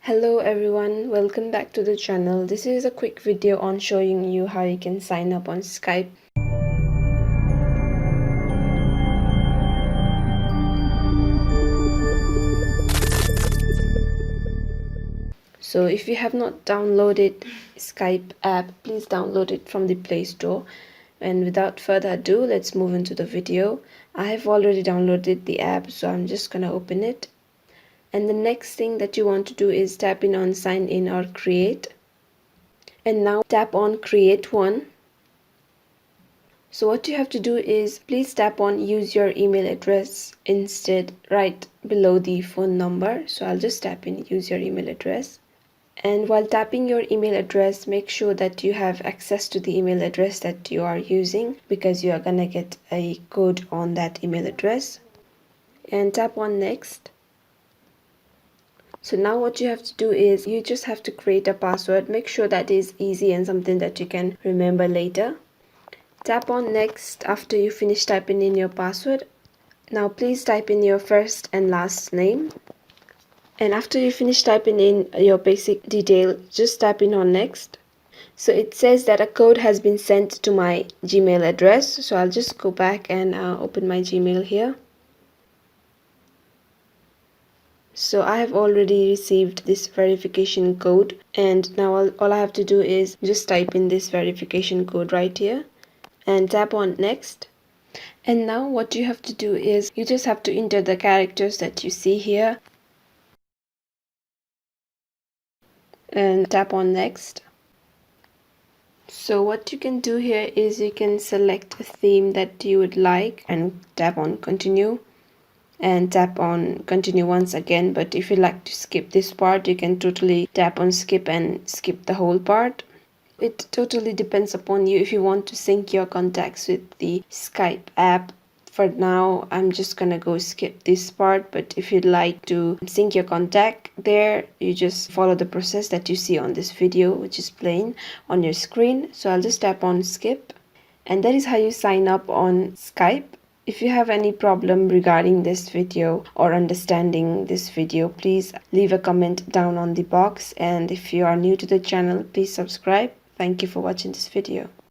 Hello everyone, welcome back to the channel. This is a quick video on showing you how you can sign up on Skype. So if you have not downloaded Skype app, please download it from the Play Store. And without further ado, let's move into the video. I have already downloaded the app, so I'm just gonna open it. And the next thing that you want to do is tap in on sign in or create. And now tap on create one. So what you have to do is please tap on use your email address instead right below the phone number. So I'll just tap in use your email address. And while tapping your email address, make sure that you have access to the email address that you are using, because you are gonna get a code on that email address. And tap on next. So now what you have to do is you just have to create a password. Make sure that is easy and something that you can remember later. Tap on next after you finish typing in your password. Now please type in your first and last name. And after you finish typing in your basic detail, just tap in on next. So it says that a code has been sent to my Gmail address. So I'll just go back and open my Gmail here. So I have already received this verification code, and now all I have to do is just type in this verification code right here and tap on next. And now what you have to do is you just have to enter the characters that you see here and tap on next. So what you can do here is you can select a theme that you would like and tap on continue and tap on continue once again. But if you like to skip this part, you can totally tap on skip and skip the whole part. It totally depends upon you if you want to sync your contacts with the Skype app. For now, I'm just gonna go skip this part, but if you'd like to sync your contact there, you just follow the process that you see on this video, which is playing on your screen. So I'll just tap on skip, and that is how you sign up on Skype. If you have any problem regarding this video or understanding this video, please leave a comment down on the box. And if you are new to the channel, please subscribe. Thank you for watching this video.